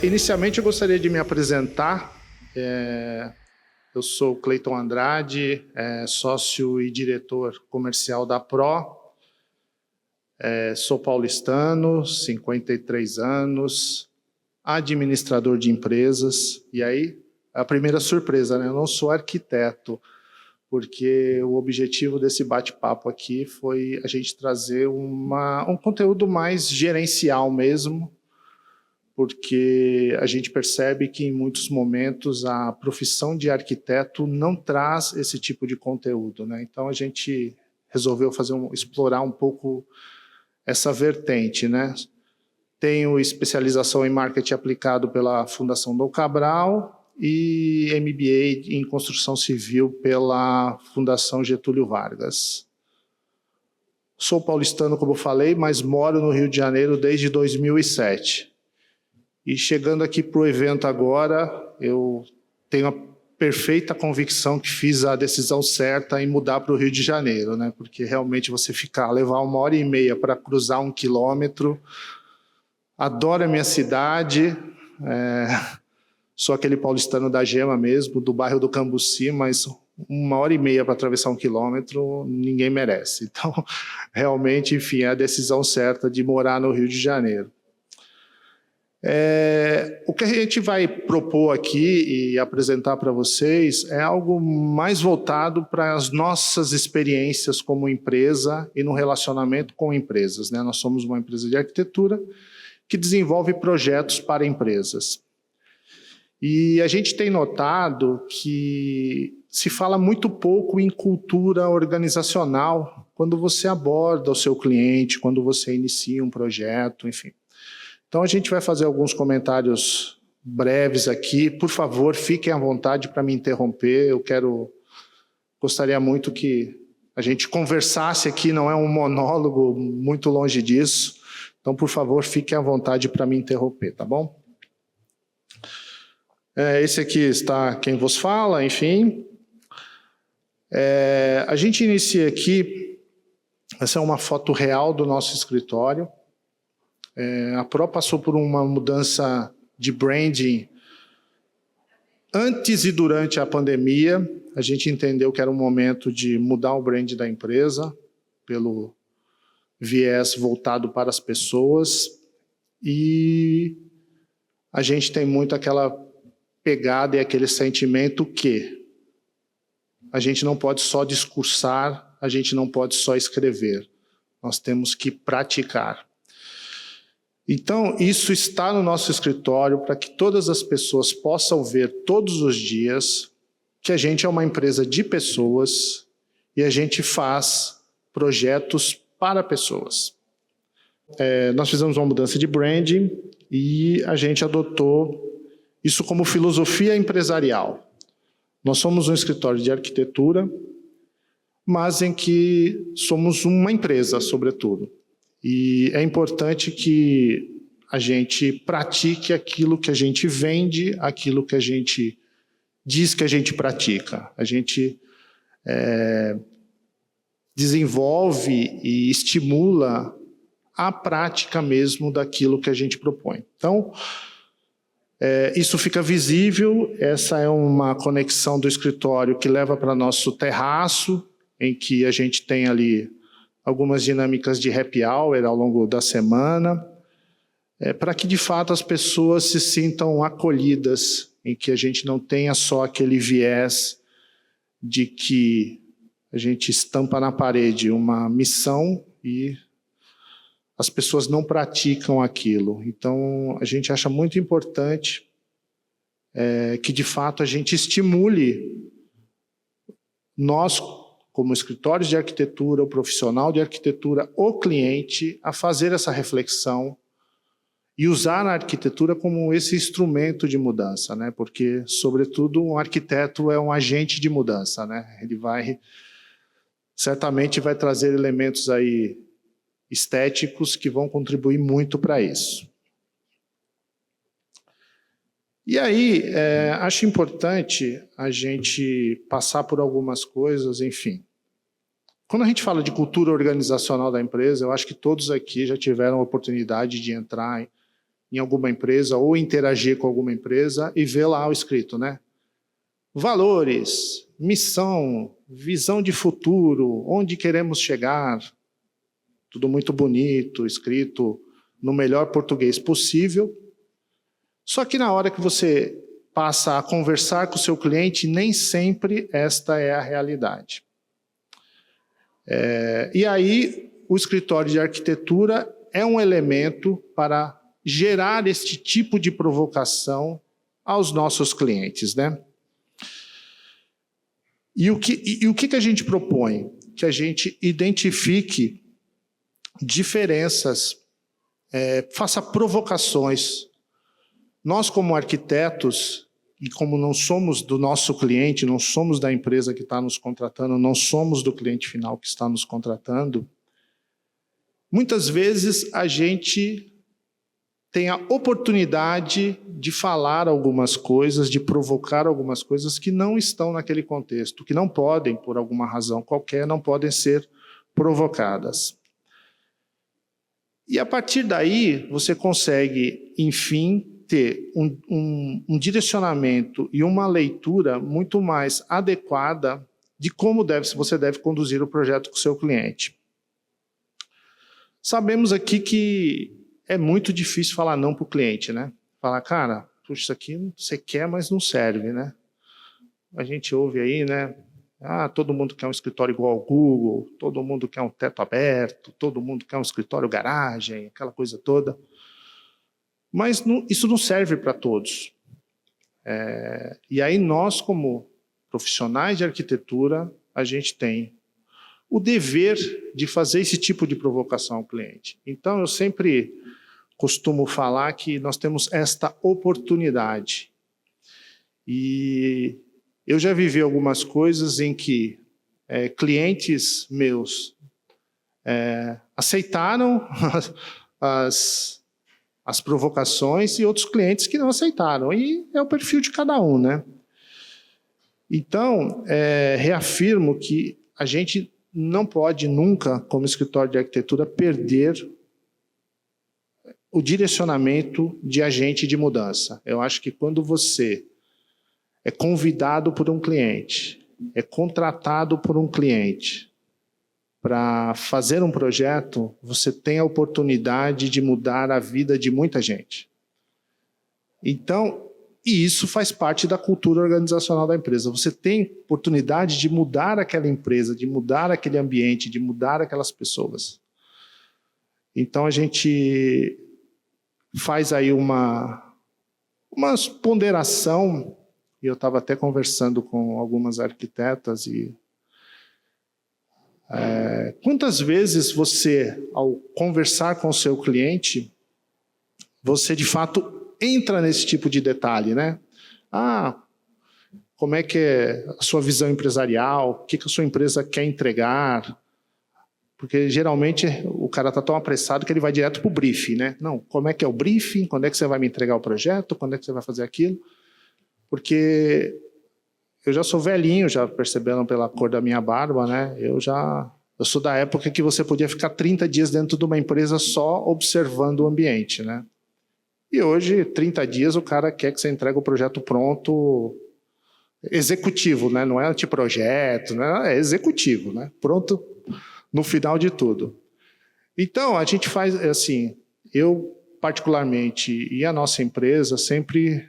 Inicialmente, eu gostaria de me apresentar. Eu sou Cleiton Andrade, sócio e diretor comercial da Pro. Sou paulistano, 53 anos, administrador de empresas. E aí, a primeira surpresa, né? Eu não sou arquiteto, porque o objetivo desse bate-papo aqui foi a gente trazer um conteúdo mais gerencial mesmo, porque a gente percebe que em muitos momentos a profissão de arquiteto não traz esse tipo de conteúdo, né? Então a gente resolveu explorar um pouco essa vertente, né? Tenho especialização em marketing aplicado pela Fundação Dom Cabral e MBA em construção civil pela Fundação Getúlio Vargas. Sou paulistano, como eu falei, mas moro no Rio de Janeiro desde 2007. E chegando aqui para o evento agora, eu tenho a perfeita convicção que fiz a decisão certa em mudar para o Rio de Janeiro, né? Porque realmente você levar 1h30 para cruzar 1 quilômetro. Adoro a minha cidade, sou aquele paulistano da Gema mesmo, do bairro do Cambuci, mas 1h30 para atravessar 1 quilômetro, ninguém merece. Então, realmente, enfim, é a decisão certa de morar no Rio de Janeiro. O que a gente vai propor aqui e apresentar para vocês é algo mais voltado para as nossas experiências como empresa e no relacionamento com empresas, né? Nós somos uma empresa de arquitetura que desenvolve projetos para empresas. E a gente tem notado que se fala muito pouco em cultura organizacional quando você aborda o seu cliente, quando você inicia um projeto, enfim. Então, a gente vai fazer alguns comentários breves aqui. Por favor, fiquem à vontade para me interromper. Gostaria muito que a gente conversasse aqui, não é um monólogo, muito longe disso. Então, por favor, fiquem à vontade para me interromper, tá bom? Esse aqui está quem vos fala, enfim. A gente inicia aqui, essa é uma foto real do nosso escritório. A Pro passou por uma mudança de branding antes e durante a pandemia. A gente entendeu que era um momento de mudar o brand da empresa pelo viés voltado para as pessoas, e a gente tem muito aquela pegada e aquele sentimento que a gente não pode só discursar, a gente não pode só escrever, nós temos que praticar. Então, isso está no nosso escritório para que todas as pessoas possam ver todos os dias que a gente é uma empresa de pessoas e a gente faz projetos para pessoas. Nós fizemos uma mudança de branding e a gente adotou isso como filosofia empresarial. Nós somos um escritório de arquitetura, mas em que somos uma empresa, sobretudo. E é importante que a gente pratique aquilo que a gente vende, aquilo que a gente diz que a gente pratica. A gente desenvolve e estimula a prática mesmo daquilo que a gente propõe. Então, isso fica visível, essa é uma conexão do escritório que leva para nosso terraço, em que a gente tem ali algumas dinâmicas de happy hour ao longo da semana, para que, de fato, as pessoas se sintam acolhidas, em que a gente não tenha só aquele viés de que a gente estampa na parede uma missão e as pessoas não praticam aquilo. Então, a gente acha muito importante que, de fato, a gente estimule nós, como escritórios de arquitetura, o profissional de arquitetura, o cliente, a fazer essa reflexão e usar a arquitetura como esse instrumento de mudança, né? Porque, sobretudo, um arquiteto é um agente de mudança, né? Ele certamente vai trazer elementos aí estéticos que vão contribuir muito para isso. E aí, acho importante a gente passar por algumas coisas, enfim. Quando a gente fala de cultura organizacional da empresa, eu acho que todos aqui já tiveram a oportunidade de entrar em alguma empresa ou interagir com alguma empresa e ver lá o escrito, né? Valores, missão, visão de futuro, onde queremos chegar. Tudo muito bonito, escrito no melhor português possível. Só que na hora que você passa a conversar com o seu cliente, nem sempre esta é a realidade. E aí, o escritório de arquitetura é um elemento para gerar este tipo de provocação aos nossos clientes, né? E o que a gente propõe? Que a gente identifique diferenças, faça provocações. Nós, como arquitetos, e como não somos do nosso cliente, não somos da empresa que está nos contratando, não somos do cliente final que está nos contratando, muitas vezes a gente tem a oportunidade de falar algumas coisas, de provocar algumas coisas que não estão naquele contexto, que não podem, por alguma razão qualquer, não podem ser provocadas. E a partir daí, você consegue, enfim, ter um direcionamento e uma leitura muito mais adequada de como você deve conduzir o projeto com o seu cliente. Sabemos aqui que é muito difícil falar não para o cliente, né? Falar, cara, puxa, isso aqui você quer, mas não serve, né? A gente ouve aí, né? Ah, todo mundo quer um escritório igual ao Google, todo mundo quer um teto aberto, todo mundo quer um escritório garagem, aquela coisa toda. Mas não, isso não serve para todos. E aí nós, como profissionais de arquitetura, a gente tem o dever de fazer esse tipo de provocação ao cliente. Então, eu sempre costumo falar que nós temos esta oportunidade. E eu já vivi algumas coisas em que clientes meus aceitaram as provocações e outros clientes que não aceitaram. E é o perfil de cada um, né? Então, reafirmo que a gente não pode nunca, como escritório de arquitetura, perder o direcionamento de agente de mudança. Eu acho que quando você é convidado por um cliente, é contratado por um cliente para fazer um projeto, você tem a oportunidade de mudar a vida de muita gente. Então, e isso faz parte da cultura organizacional da empresa. Você tem oportunidade de mudar aquela empresa, de mudar aquele ambiente, de mudar aquelas pessoas. Então, a gente faz aí uma ponderação, e eu estava até conversando com algumas arquitetas, e quantas vezes você, ao conversar com o seu cliente, você de fato entra nesse tipo de detalhe, né? Ah, como é que é a sua visão empresarial? O que a sua empresa quer entregar? Porque geralmente o cara está tão apressado que ele vai direto para o briefing, né? Não, como é que é o briefing? Quando é que você vai me entregar o projeto? Quando é que você vai fazer aquilo? Porque eu já sou velhinho, já perceberam pela cor da minha barba, né? Eu sou da época que você podia ficar 30 dias dentro de uma empresa só observando o ambiente, né? E hoje, 30 dias, o cara quer que você entregue o projeto pronto, executivo, né? Não é anteprojeto, né? É executivo, né? Pronto no final de tudo. Então, a gente faz assim, eu particularmente e a nossa empresa sempre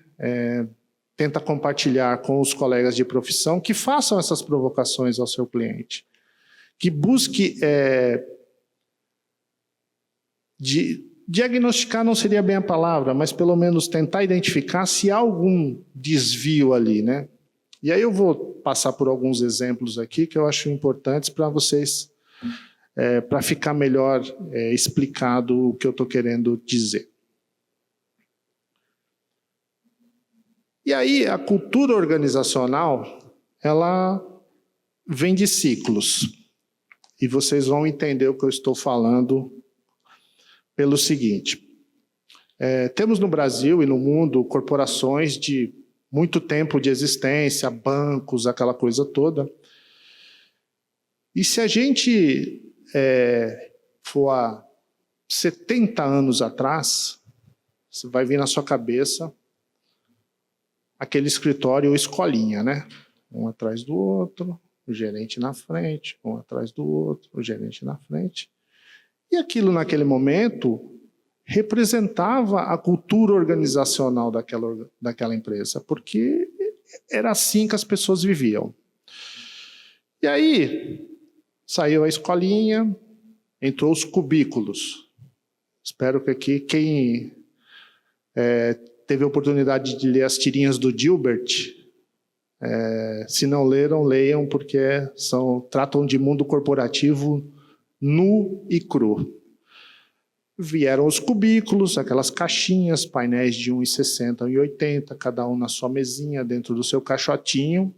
tenta compartilhar com os colegas de profissão que façam essas provocações ao seu cliente, que busque diagnosticar não seria bem a palavra, mas pelo menos tentar identificar se há algum desvio ali, né? E aí eu vou passar por alguns exemplos aqui que eu acho importantes para vocês, para ficar melhor explicado o que eu estou querendo dizer. E aí a cultura organizacional, ela vem de ciclos. E vocês vão entender o que eu estou falando pelo seguinte. Temos no Brasil e no mundo corporações de muito tempo de existência, bancos, aquela coisa toda. E se a gente for há 70 anos atrás, vai vir na sua cabeça aquele escritório ou escolinha, né? Um atrás do outro, o gerente na frente, um atrás do outro, o gerente na frente. E aquilo, naquele momento, representava a cultura organizacional daquela empresa, porque era assim que as pessoas viviam. E aí, saiu a escolinha, entrou os cubículos. Espero que aqui, quem teve a oportunidade de ler as tirinhas do Dilbert, se não leram, leiam, porque tratam de mundo corporativo nu e cru. Vieram os cubículos, aquelas caixinhas, painéis de 1,60, 1,80, cada um na sua mesinha, dentro do seu caixotinho.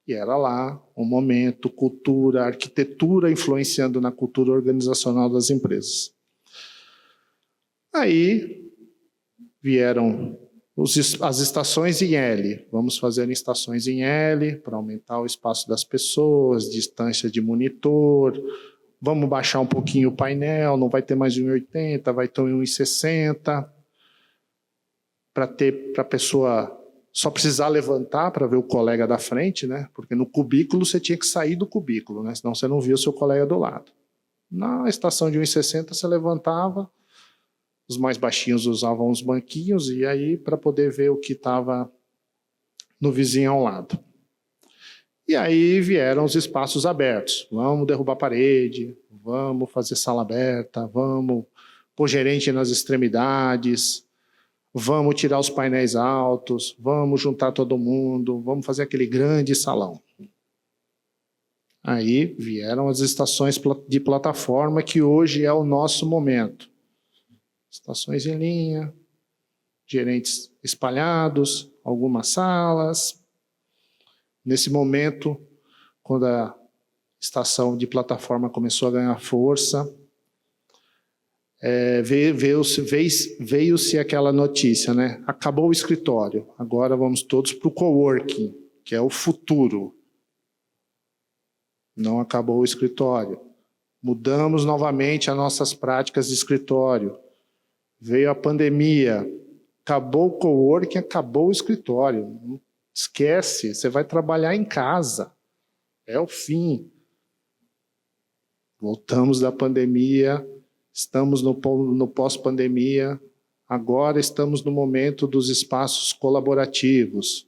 E era lá um momento, cultura, arquitetura influenciando na cultura organizacional das empresas. Aí vieram as estações em L. Vamos fazer estações em L para aumentar o espaço das pessoas, distância de monitor. Vamos baixar um pouquinho o painel, não vai ter mais 1,80, vai ter 1,60. Para a pessoa só precisar levantar para ver o colega da frente, né? Porque no cubículo você tinha que sair do cubículo, né? Senão você não via o seu colega do lado. Na estação de 1,60 você levantava, os mais baixinhos usavam os banquinhos, e aí para poder ver o que estava no vizinho ao lado. E aí vieram os espaços abertos. Vamos derrubar a parede, vamos fazer sala aberta, vamos pôr gerente nas extremidades, vamos tirar os painéis altos, vamos juntar todo mundo, vamos fazer aquele grande salão. Aí vieram as estações de plataforma, que hoje é o nosso momento. Estações em linha, gerentes espalhados, algumas salas. Nesse momento, quando a estação de plataforma começou a ganhar força, veio-se aquela notícia, né? Acabou o escritório, agora vamos todos para o coworking, que é o futuro. Não acabou o escritório. Mudamos novamente as nossas práticas de escritório. Veio a pandemia, acabou o coworking, acabou o escritório. Esquece, você vai trabalhar em casa. É o fim. Voltamos da pandemia, estamos no pós-pandemia, agora estamos no momento dos espaços colaborativos.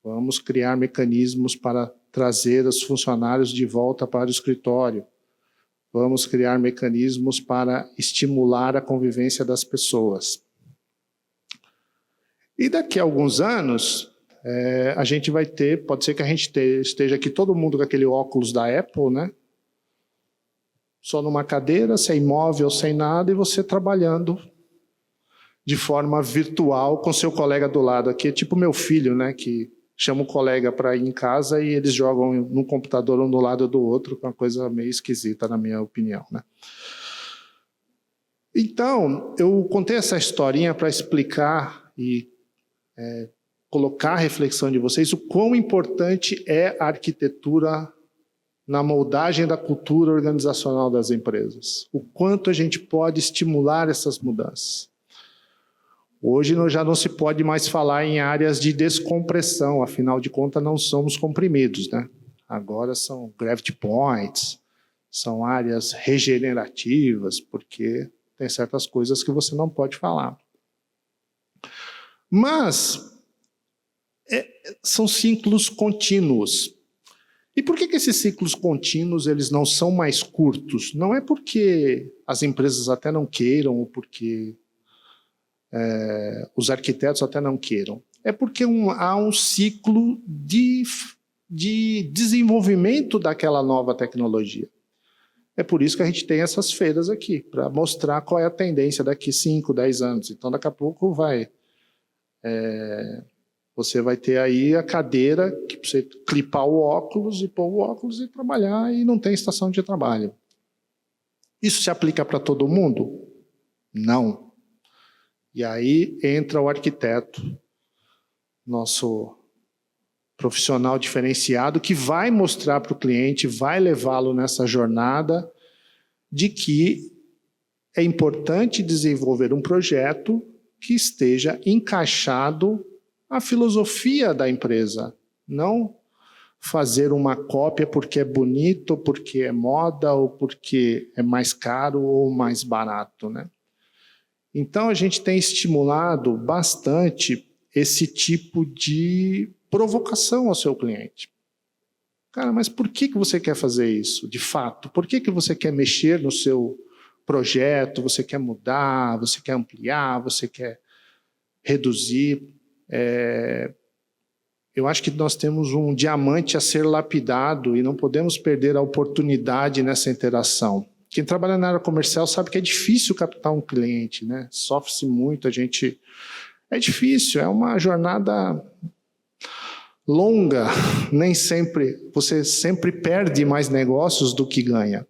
Vamos criar mecanismos para trazer os funcionários de volta para o escritório. Vamos criar mecanismos para estimular a convivência das pessoas. E daqui a alguns anos, a gente vai ter, pode ser que a gente esteja aqui todo mundo com aquele óculos da Apple, né? Só numa cadeira, sem móvel, sem nada, e você trabalhando de forma virtual com seu colega do lado. Aqui é tipo meu filho, né? Que chama o colega para ir em casa e eles jogam no computador um do lado do outro, com uma coisa meio esquisita, na minha opinião, né? Então, eu contei essa historinha para explicar e colocar a reflexão de vocês o quão importante é a arquitetura na moldagem da cultura organizacional das empresas. O quanto a gente pode estimular essas mudanças. Hoje já não se pode mais falar em áreas de descompressão, afinal de contas não somos comprimidos, né? Agora são gravity points, são áreas regenerativas, porque tem certas coisas que você não pode falar. Mas são ciclos contínuos. E por que esses ciclos contínuos eles não são mais curtos? Não é porque as empresas até não queiram, ou porque os arquitetos até não queiram. É porque há um ciclo de desenvolvimento daquela nova tecnologia. É por isso que a gente tem essas feiras aqui, para mostrar qual é a tendência daqui 5, 10 anos. Então, daqui a pouco você vai ter aí a cadeira que você clipar o óculos e pôr o óculos e trabalhar, e não tem estação de trabalho. Isso se aplica para todo mundo? Não. E aí entra o arquiteto, nosso profissional diferenciado, que vai mostrar para o cliente, vai levá-lo nessa jornada de que é importante desenvolver um projeto que esteja encaixado à filosofia da empresa, não fazer uma cópia porque é bonito, ou porque é moda, ou porque é mais caro ou mais barato, né? Então, a gente tem estimulado bastante esse tipo de provocação ao seu cliente. Cara, mas por que você quer fazer isso, de fato? Por que você quer mexer no seu projeto, você quer mudar, você quer ampliar, você quer reduzir? Eu acho que nós temos um diamante a ser lapidado e não podemos perder a oportunidade nessa interação. Quem trabalha na área comercial sabe que é difícil captar um cliente, né? Sofre-se muito, é difícil, é uma jornada longa, nem sempre, você sempre perde mais negócios do que ganha.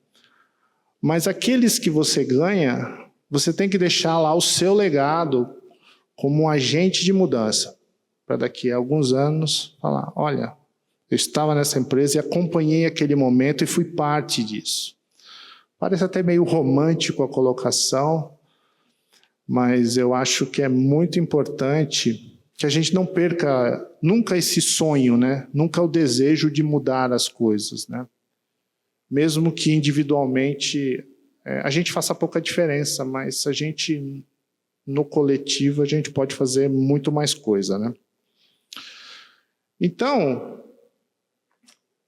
Mas aqueles que você ganha, você tem que deixar lá o seu legado como um agente de mudança, para daqui a alguns anos falar, olha, eu estava nessa empresa e acompanhei aquele momento e fui parte disso. Parece até meio romântico a colocação, mas eu acho que é muito importante que a gente não perca nunca esse sonho, né? Nunca o desejo de mudar as coisas, né? Mesmo que individualmente a gente faça pouca diferença, mas a gente, no coletivo, a gente pode fazer muito mais coisa, né? Então,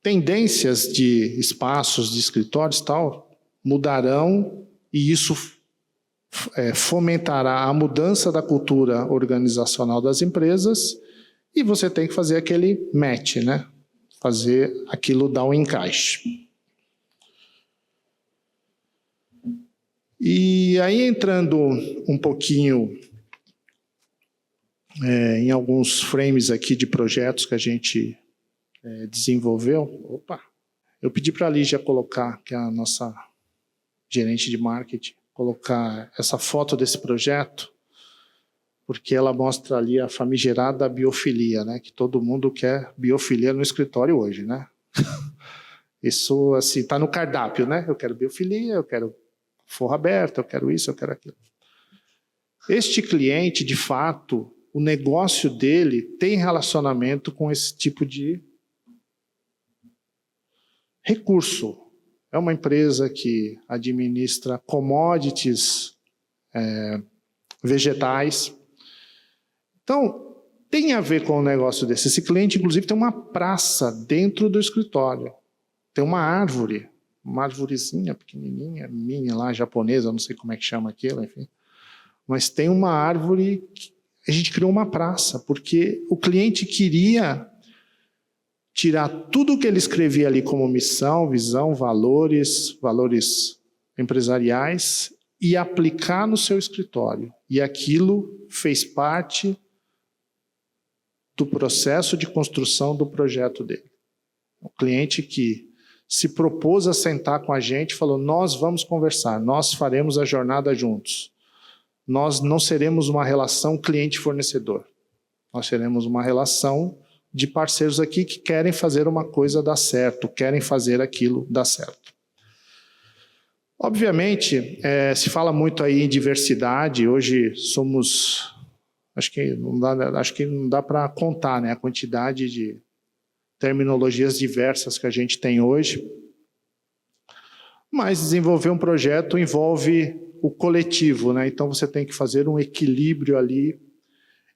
tendências de espaços, de escritórios e tal, mudarão e isso fomentará a mudança da cultura organizacional das empresas e você tem que fazer aquele match, né? Fazer aquilo dar um encaixe. E aí entrando um pouquinho em alguns frames aqui de projetos que a gente desenvolveu. Opa! Eu pedi para a Lígia colocar, que é a nossa gerente de marketing, colocar essa foto desse projeto, porque ela mostra ali a famigerada biofilia, né? Que todo mundo quer biofilia no escritório hoje, né? Isso, assim, está no cardápio, né? Eu quero biofilia, eu quero forro aberto, eu quero isso, eu quero aquilo. Este cliente, de fato, o negócio dele tem relacionamento com esse tipo de recurso. É uma empresa que administra commodities vegetais. Então, tem a ver com o negócio desse. Esse cliente, inclusive, tem uma praça dentro do escritório. Tem uma árvorezinha pequenininha, minha lá, japonesa, não sei como é que chama aquilo, enfim. Mas tem uma árvore, a gente criou uma praça, porque o cliente queria tirar tudo o que ele escrevia ali como missão, visão, valores empresariais e aplicar no seu escritório. E aquilo fez parte do processo de construção do projeto dele. O cliente que se propôs a sentar com a gente falou, nós vamos conversar, nós faremos a jornada juntos. Nós não seremos uma relação cliente-fornecedor. Nós seremos uma relação de parceiros aqui que querem fazer uma coisa dar certo, querem fazer aquilo dar certo. Obviamente, se fala muito aí em diversidade, hoje somos, acho que não dá para contar, né, a quantidade de terminologias diversas que a gente tem hoje, mas desenvolver um projeto envolve o coletivo, né? Então você tem que fazer um equilíbrio ali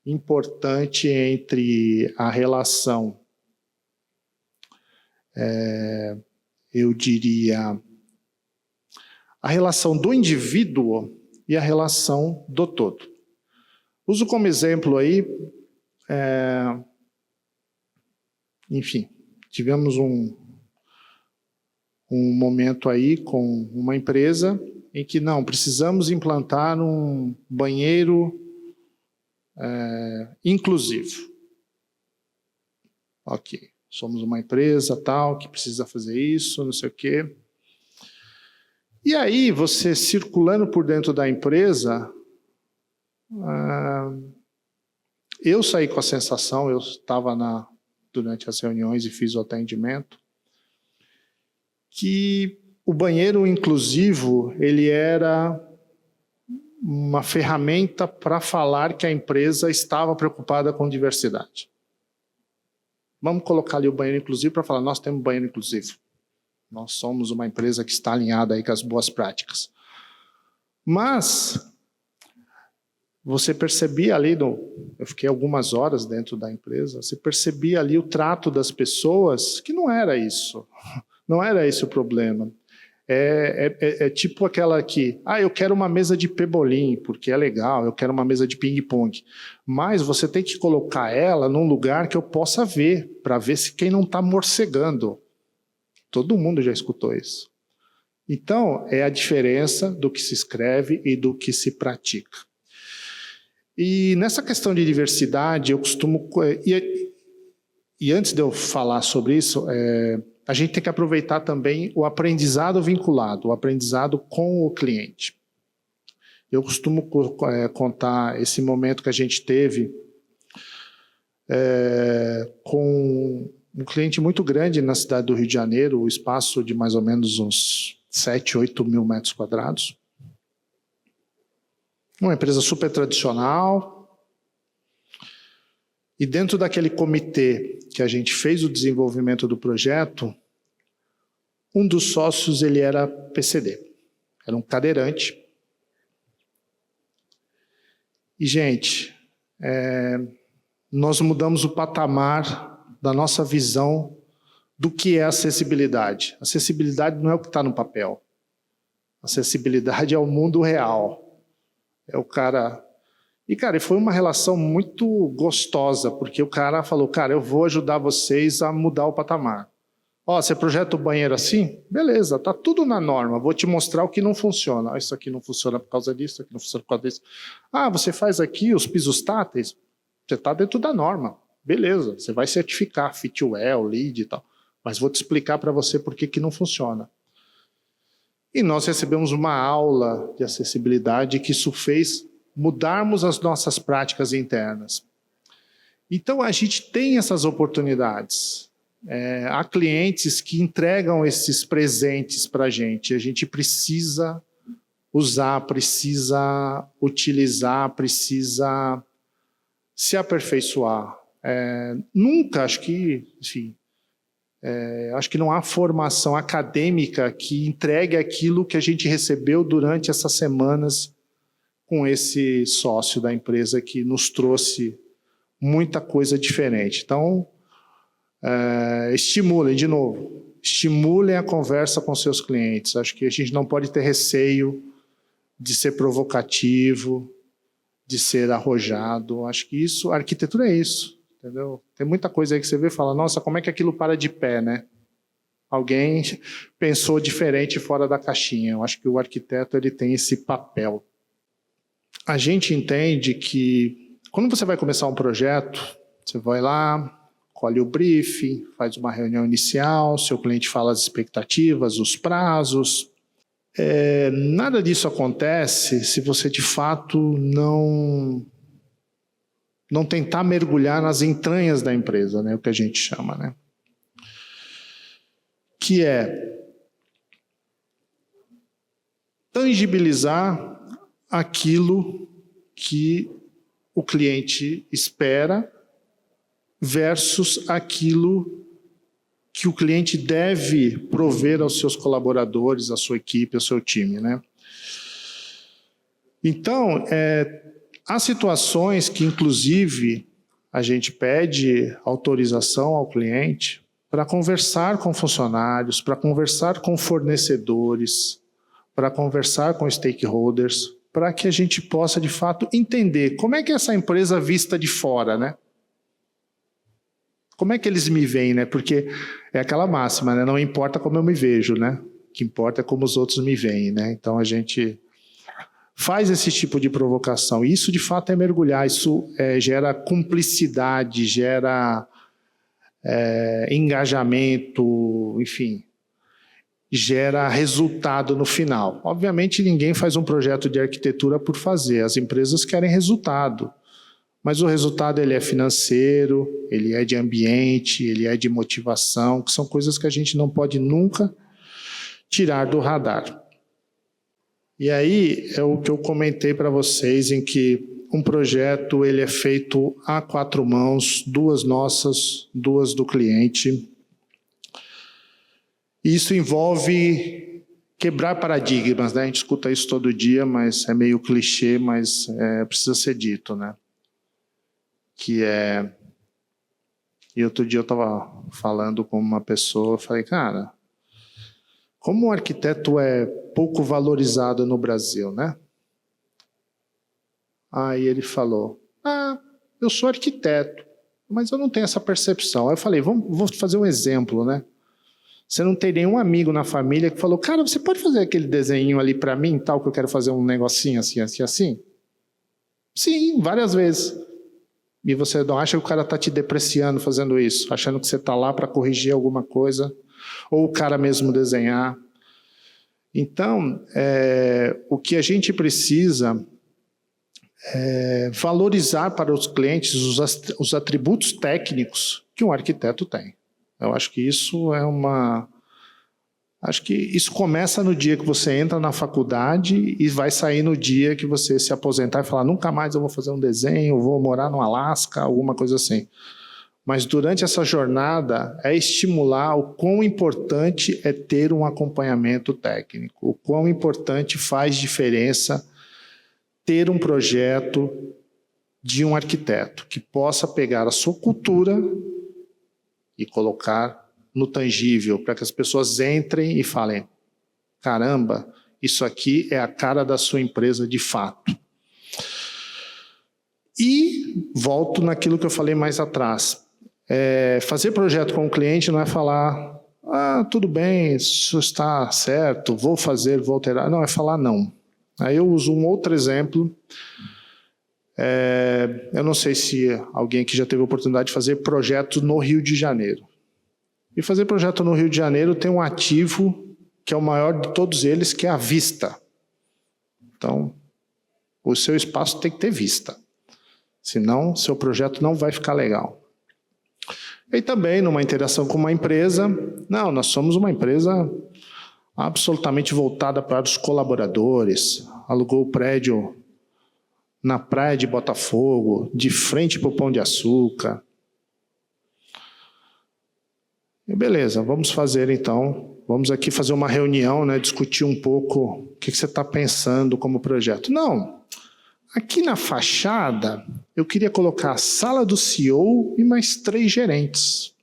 importante entre a relação, eu diria, a relação do indivíduo e a relação do todo. Uso como exemplo aí, enfim, tivemos um momento aí com uma empresa em que não, precisamos implantar um banheiro inclusivo. Ok, somos uma empresa tal, que precisa fazer isso, não sei o quê. E aí, você circulando por dentro da empresa, eu saí com a sensação, eu estava durante as reuniões e fiz o atendimento, que o banheiro inclusivo, ele era uma ferramenta para falar que a empresa estava preocupada com diversidade. Vamos colocar ali o banheiro inclusivo para falar, nós temos banheiro inclusivo. Nós somos uma empresa que está alinhada aí com as boas práticas. Mas você percebia ali, eu fiquei algumas horas dentro da empresa, você percebia ali o trato das pessoas, que não era isso. Não era esse o problema. É tipo aquela que, eu quero uma mesa de pebolim, porque é legal, eu quero uma mesa de ping-pong. Mas você tem que colocar ela num lugar que eu possa ver, para ver se quem não está morcegando. Todo mundo já escutou isso. Então, é a diferença do que se escreve e do que se pratica. E nessa questão de diversidade, eu costumo... E antes de eu falar sobre isso, a gente tem que aproveitar também o aprendizado vinculado, o aprendizado com o cliente. Eu costumo contar esse momento que a gente teve com um cliente muito grande na cidade do Rio de Janeiro, o espaço de mais ou menos uns 7, 8 mil metros quadrados. Uma empresa super tradicional. E dentro daquele comitê que a gente fez o desenvolvimento do projeto, um dos sócios ele era PCD, era um cadeirante. E, gente, nós mudamos o patamar da nossa visão do que é acessibilidade. Acessibilidade não é o que está no papel. Acessibilidade é o mundo real. É o cara... E, cara, foi uma relação muito gostosa, porque o cara falou, cara, eu vou ajudar vocês a mudar o patamar. Você projeta o banheiro assim? Beleza, tá tudo na norma, vou te mostrar o que não funciona. Isso aqui não funciona por causa disso, isso aqui não funciona por causa disso. Você faz aqui os pisos táteis? Você está dentro da norma. Beleza, você vai certificar Fitwell, LEED e tal, mas vou te explicar para você por que não funciona. E nós recebemos uma aula de acessibilidade que isso fez mudarmos as nossas práticas internas. Então, a gente tem essas oportunidades. Há clientes que entregam esses presentes para a gente precisa usar, precisa utilizar, precisa se aperfeiçoar. Nunca, acho que, enfim, acho que não há formação acadêmica que entregue aquilo que a gente recebeu durante essas semanas com esse sócio da empresa que nos trouxe muita coisa diferente. Então, estimulem, de novo, estimulem a conversa com seus clientes. Acho que a gente não pode ter receio de ser provocativo, de ser arrojado. Acho que isso, a arquitetura é isso, entendeu? Tem muita coisa aí que você vê e fala, nossa, como é que aquilo para de pé, né? Alguém pensou diferente fora da caixinha. Eu acho que o arquiteto ele tem esse papel. A gente entende que quando você vai começar um projeto, você vai lá, colhe o briefing, faz uma reunião inicial, seu cliente fala as expectativas, os prazos. Nada disso acontece se você de fato não tentar mergulhar nas entranhas da empresa, né, o que a gente chama, né? Que é tangibilizar aquilo que o cliente espera versus aquilo que o cliente deve prover aos seus colaboradores, à sua equipe, ao seu time, né? Então, há situações que, inclusive, a gente pede autorização ao cliente para conversar com funcionários, para conversar com fornecedores, para conversar com stakeholders, para que a gente possa, de fato, entender como é que essa empresa vista de fora, né? Como é que eles me veem, né? Porque é aquela máxima, né? Não importa como eu me vejo, né? O que importa é como os outros me veem, né? Então, a gente faz esse tipo de provocação. E isso, de fato, é mergulhar. Isso gera cumplicidade, gera engajamento, enfim, gera resultado no final. Obviamente, ninguém faz um projeto de arquitetura por fazer. As empresas querem resultado. Mas o resultado ele é financeiro, ele é de ambiente, ele é de motivação, que são coisas que a gente não pode nunca tirar do radar. E aí é o que eu comentei para vocês, em que um projeto ele é feito a 4 mãos, 2 nossas, 2 do cliente. E isso envolve quebrar paradigmas, né? A gente escuta isso todo dia, mas é meio clichê, mas precisa ser dito, né? E outro dia eu estava falando com uma pessoa, falei, cara, como o arquiteto é pouco valorizado no Brasil, né? Aí ele falou, eu sou arquiteto, mas eu não tenho essa percepção. Aí eu falei, vou fazer um exemplo, né? Você não tem nenhum amigo na família que falou, cara, você pode fazer aquele desenho ali para mim, tal, que eu quero fazer um negocinho assim, assim, assim? Sim, várias vezes. E você não acha que o cara está te depreciando fazendo isso, achando que você está lá para corrigir alguma coisa, ou o cara mesmo desenhar. Então, o que a gente precisa é valorizar para os clientes os atributos técnicos que um arquiteto tem. Eu acho que isso Acho que isso começa no dia que você entra na faculdade e vai sair no dia que você se aposentar e falar, nunca mais eu vou fazer um desenho, vou morar no Alasca, alguma coisa assim. Mas durante essa jornada é estimular o quão importante é ter um acompanhamento técnico, o quão importante faz diferença ter um projeto de um arquiteto que possa pegar a sua cultura e colocar no tangível, para que as pessoas entrem e falem, caramba, isso aqui é a cara da sua empresa de fato. E volto naquilo que eu falei mais atrás. Fazer projeto com o cliente não é falar, tudo bem, isso está certo, vou fazer, vou alterar. Não, é falar não. Aí eu uso um outro exemplo. Eu não sei se alguém aqui já teve a oportunidade de fazer projetos no Rio de Janeiro. E fazer projeto no Rio de Janeiro tem um ativo que é o maior de todos eles, que é a vista. Então, o seu espaço tem que ter vista. Senão, seu projeto não vai ficar legal. E também, numa interação com uma empresa, não, nós somos uma empresa absolutamente voltada para os colaboradores, alugou o prédio na praia de Botafogo, de frente para o Pão de Açúcar. E beleza, vamos fazer então, vamos aqui fazer uma reunião, né, discutir um pouco o que você está pensando como projeto. Não, aqui na fachada eu queria colocar a sala do CEO e mais 3 gerentes.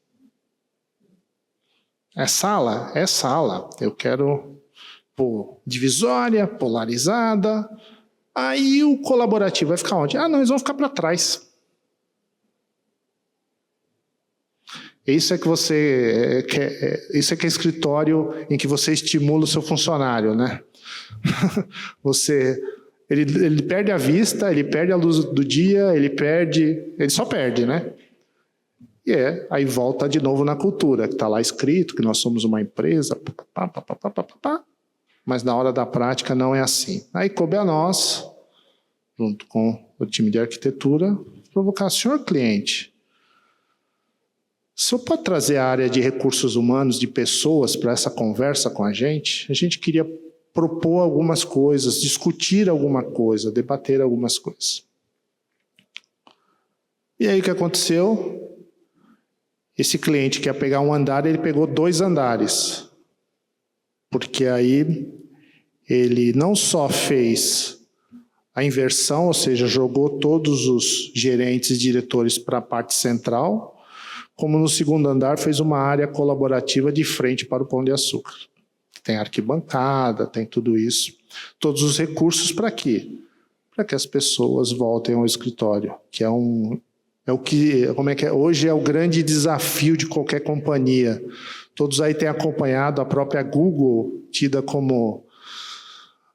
É sala? É sala. Eu quero divisória, polarizada. Aí o colaborativo vai ficar onde? Não, eles vão ficar para trás. Isso é que você quer, isso é que é escritório em que você estimula o seu funcionário, né? Ele perde a vista, ele perde a luz do dia, ele só perde, né? E aí volta de novo na cultura, que está lá escrito que nós somos uma empresa, mas na hora da prática não é assim. Aí coube a nós, junto com o time de arquitetura, provocar, senhor cliente, o senhor pode trazer a área de recursos humanos, de pessoas, para essa conversa com a gente? A gente queria propor algumas coisas, discutir alguma coisa, debater algumas coisas. E aí o que aconteceu? Esse cliente que ia pegar um andar, ele pegou 2 andares. Porque aí ele não só fez a inversão, ou seja, jogou todos os gerentes e diretores para a parte central, como no segundo andar fez uma área colaborativa de frente para o Pão de Açúcar. Tem arquibancada, tem tudo isso. Todos os recursos para quê? Para que as pessoas voltem ao escritório, que hoje é o grande desafio de qualquer companhia. Todos aí têm acompanhado a própria Google, tida como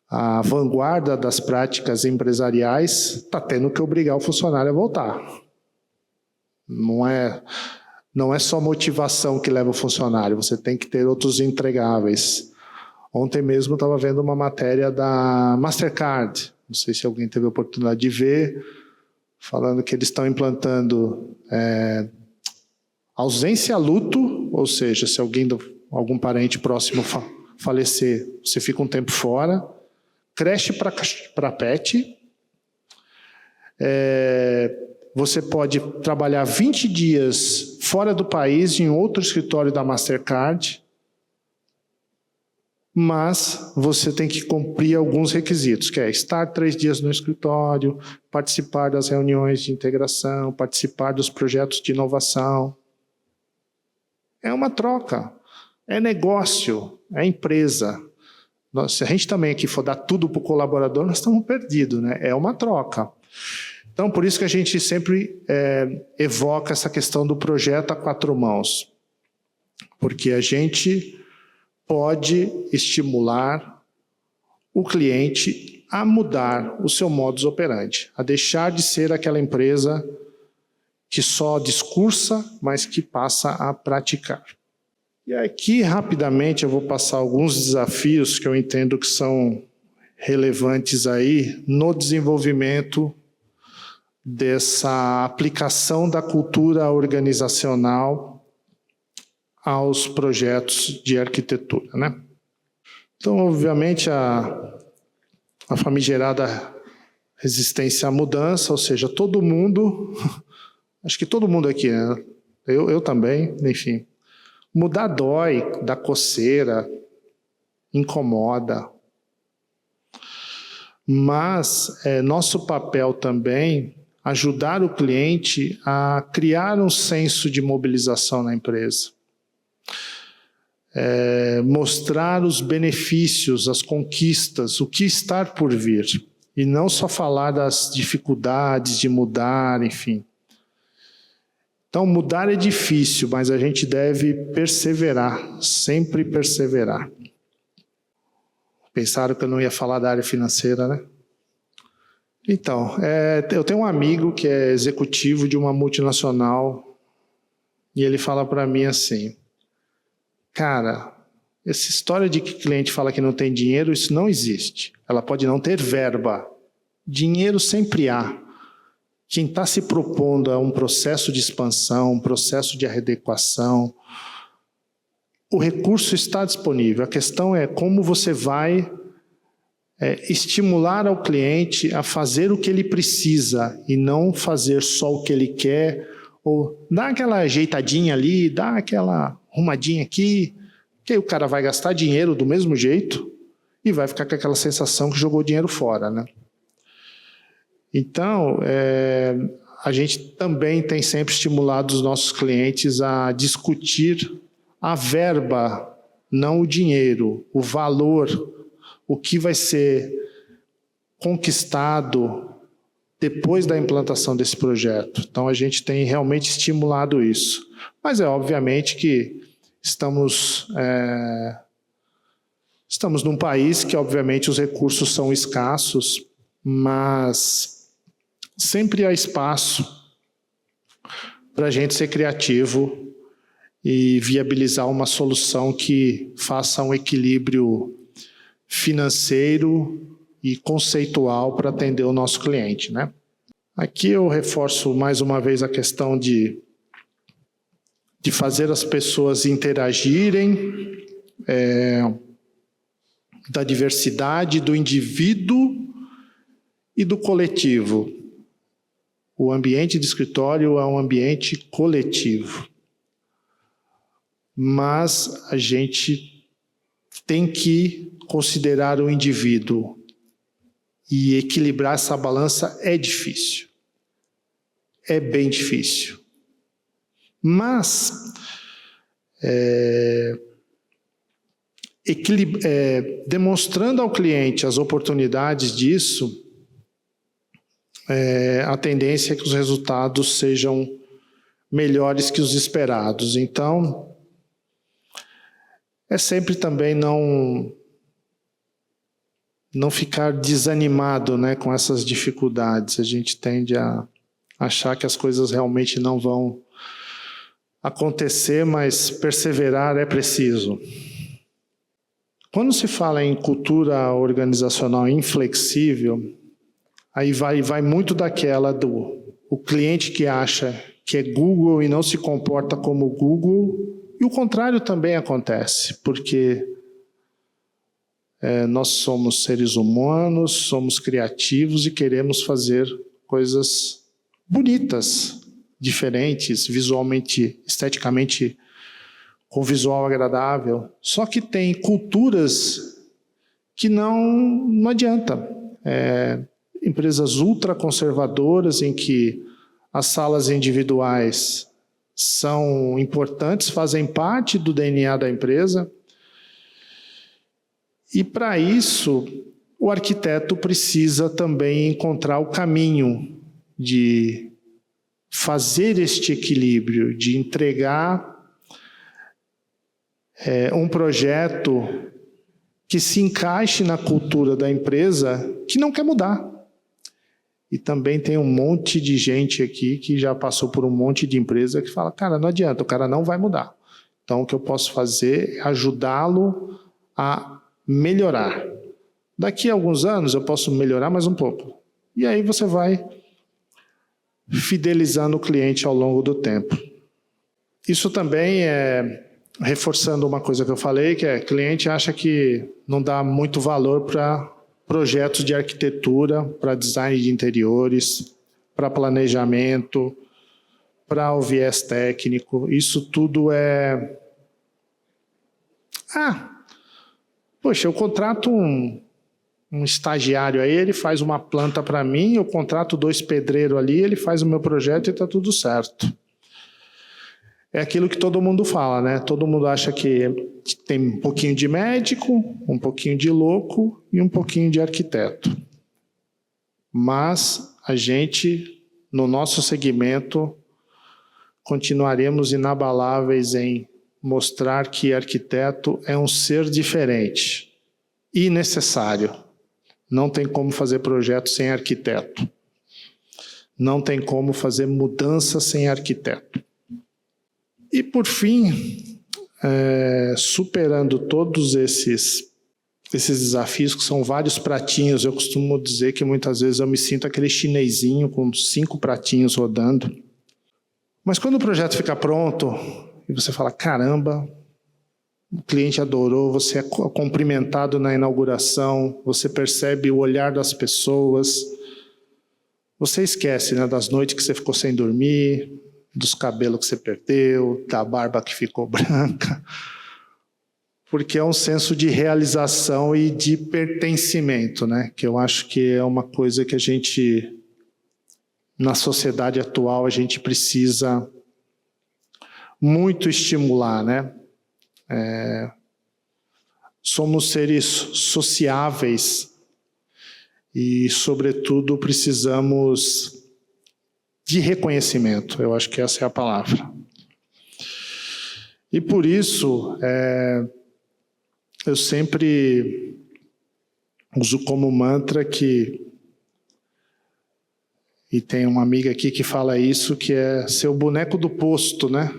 a vanguarda das práticas empresariais, está tendo que obrigar o funcionário a voltar. Não é só motivação que leva o funcionário, você tem que ter outros entregáveis. Ontem mesmo eu estava vendo uma matéria da Mastercard, não sei se alguém teve a oportunidade de ver, falando que eles estão implantando ausência luto, ou seja, se algum parente próximo falecer, você fica um tempo fora, creche para pet. Você pode trabalhar 20 dias fora do país, em outro escritório da Mastercard, mas você tem que cumprir alguns requisitos, que é estar 3 dias no escritório, participar das reuniões de integração, participar dos projetos de inovação. É uma troca, é negócio, é empresa. Se a gente também aqui for dar tudo para o colaborador, nós estamos perdidos, né? É uma troca. Então, por isso que a gente sempre evoca essa questão do projeto a 4 mãos. Porque a gente pode estimular o cliente a mudar o seu modus operandi, a deixar de ser aquela empresa que só discursa, mas que passa a praticar. E aqui, rapidamente, eu vou passar alguns desafios que eu entendo que são relevantes aí no desenvolvimento dessa aplicação da cultura organizacional aos projetos de arquitetura, né? Então, obviamente, a famigerada resistência à mudança, ou seja, todo mundo, acho que todo mundo aqui, né? Eu também, enfim, mudar dói, dá coceira, incomoda. Mas é nosso papel também ajudar o cliente a criar um senso de mobilização na empresa. Mostrar os benefícios, as conquistas, o que está por vir. E não só falar das dificuldades de mudar, enfim. Então, mudar é difícil, mas a gente deve perseverar, sempre perseverar. Pensaram que eu não ia falar da área financeira, né? Então, eu tenho um amigo que é executivo de uma multinacional e ele fala para mim assim, cara, essa história de que o cliente fala que não tem dinheiro, isso não existe. Ela pode não ter verba. Dinheiro sempre há. Quem está se propondo a um processo de expansão, um processo de adequação, o recurso está disponível. A questão é como você vai estimular ao cliente a fazer o que ele precisa e não fazer só o que ele quer, ou dar aquela ajeitadinha ali, dar aquela arrumadinha aqui, que aí o cara vai gastar dinheiro do mesmo jeito e vai ficar com aquela sensação que jogou dinheiro fora, né? Então, a gente também tem sempre estimulado os nossos clientes a discutir a verba, não o dinheiro, o valor, o que vai ser conquistado depois da implantação desse projeto. Então, a gente tem realmente estimulado isso. Mas obviamente que estamos num país que, obviamente, os recursos são escassos, mas sempre há espaço para a gente ser criativo e viabilizar uma solução que faça um equilíbrio financeiro e conceitual para atender o nosso cliente, né? Aqui eu reforço mais uma vez a questão de fazer as pessoas interagirem, da diversidade do indivíduo e do coletivo. O ambiente de escritório é um ambiente coletivo. Mas a gente tem que considerar o indivíduo e equilibrar essa balança é difícil. É bem difícil. Mas demonstrando ao cliente as oportunidades disso, a tendência é que os resultados sejam melhores que os esperados. Então, é sempre também não ficar desanimado, né, com essas dificuldades. A gente tende a achar que as coisas realmente não vão acontecer, mas perseverar é preciso. Quando se fala em cultura organizacional inflexível, aí vai muito daquela o cliente que acha que é Google e não se comporta como Google, e o contrário também acontece, porque Nós somos seres humanos, somos criativos e queremos fazer coisas bonitas, diferentes, visualmente, esteticamente, com visual agradável. Só que tem culturas que não adianta. Empresas ultraconservadoras em que as salas individuais são importantes, fazem parte do DNA da empresa. E, para isso, o arquiteto precisa também encontrar o caminho de fazer este equilíbrio, de entregar um projeto que se encaixe na cultura da empresa que não quer mudar. E também tem um monte de gente aqui que já passou por um monte de empresa que fala, cara, não adianta, o cara não vai mudar. Então, o que eu posso fazer é ajudá-lo a melhorar. Daqui a alguns anos eu posso melhorar mais um pouco. E aí você vai fidelizando o cliente ao longo do tempo. Isso também é reforçando uma coisa que eu falei, que o cliente acha que não dá muito valor para projetos de arquitetura, para design de interiores, para planejamento, para o viés técnico. Isso tudo é... Poxa, eu contrato um estagiário aí, ele faz uma planta para mim, eu contrato 2 pedreiros ali, ele faz o meu projeto e está tudo certo. É aquilo que todo mundo fala, né? Todo mundo acha que tem um pouquinho de médico, um pouquinho de louco e um pouquinho de arquiteto. Mas a gente, no nosso segmento, continuaremos inabaláveis em mostrar que arquiteto é um ser diferente e necessário. Não tem como fazer projeto sem arquiteto. Não tem como fazer mudança sem arquiteto. E, por fim, superando todos esses desafios, que são vários pratinhos, eu costumo dizer que muitas vezes eu me sinto aquele chinesinho com 5 pratinhos rodando. Mas quando o projeto fica pronto, e você fala, caramba, o cliente adorou, você é cumprimentado na inauguração, você percebe o olhar das pessoas, você esquece, né, das noites que você ficou sem dormir, dos cabelos que você perdeu, da barba que ficou branca, porque é um senso de realização e de pertencimento, né, que eu acho que é uma coisa que a gente, na sociedade atual, a gente precisa muito estimular, né? Somos seres sociáveis e, sobretudo, precisamos de reconhecimento. Eu acho que essa é a palavra. E, por isso, eu sempre uso como mantra que... E tem uma amiga aqui que fala isso, que é ser o boneco do posto, né?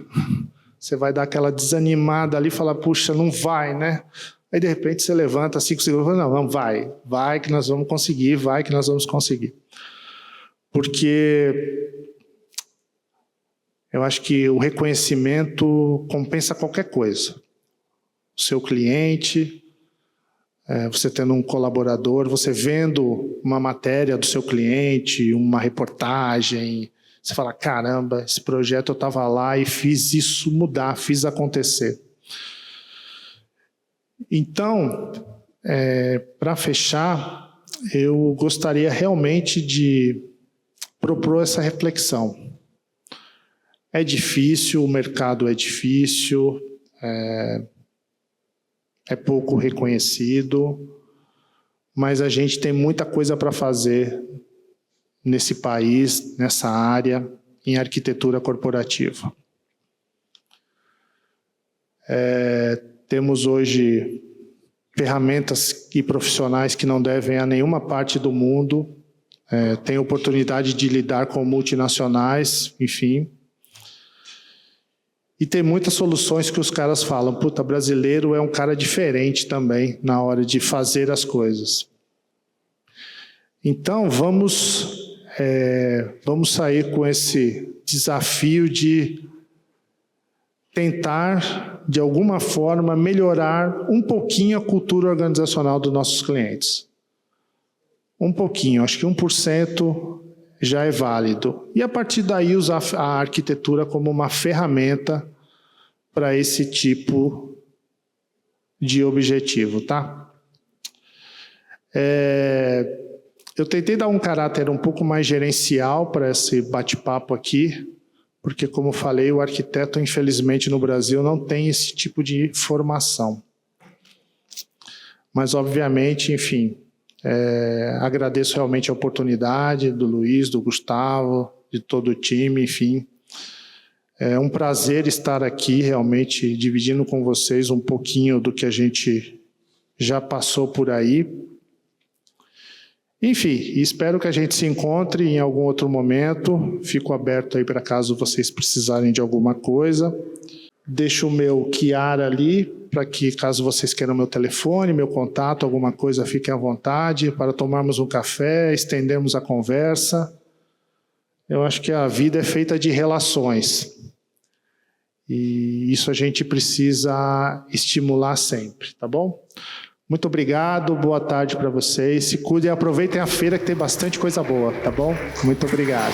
Você vai dar aquela desanimada ali e falar, puxa, não vai, né? Aí, de repente, você levanta 5 segundos e fala, não, vai que nós vamos conseguir, vai que nós vamos conseguir. Porque eu acho que o reconhecimento compensa qualquer coisa. O seu cliente... você tendo um colaborador, você vendo uma matéria do seu cliente, uma reportagem, você fala, caramba, esse projeto eu estava lá e fiz isso mudar, fiz acontecer. Então, para fechar, eu gostaria realmente de propor essa reflexão. É difícil, o mercado é difícil, é pouco reconhecido, mas a gente tem muita coisa para fazer nesse país, nessa área, em arquitetura corporativa. Temos hoje ferramentas e profissionais que não devem a nenhuma parte do mundo, tem oportunidade de lidar com multinacionais, enfim. E tem muitas soluções que os caras falam, puta, brasileiro é um cara diferente também na hora de fazer as coisas. Então, vamos sair com esse desafio de tentar, de alguma forma, melhorar um pouquinho a cultura organizacional dos nossos clientes. Um pouquinho, acho que 1% já é válido. E a partir daí usar a arquitetura como uma ferramenta para esse tipo de objetivo, tá? Eu tentei dar um caráter um pouco mais gerencial para esse bate-papo aqui, porque, como falei, o arquiteto, infelizmente, no Brasil não tem esse tipo de formação. Mas, obviamente, enfim, agradeço realmente a oportunidade do Luiz, do Gustavo, de todo o time, enfim. É um prazer estar aqui, realmente, dividindo com vocês um pouquinho do que a gente já passou por aí. Enfim, espero que a gente se encontre em algum outro momento. Fico aberto aí para caso vocês precisarem de alguma coisa. Deixo o meu QR ali, para que caso vocês queiram meu telefone, meu contato, alguma coisa, fiquem à vontade para tomarmos um café, estendermos a conversa. Eu acho que a vida é feita de relações. E isso a gente precisa estimular sempre, tá bom? Muito obrigado, boa tarde para vocês. Se cuidem e aproveitem a feira que tem bastante coisa boa, tá bom? Muito obrigado.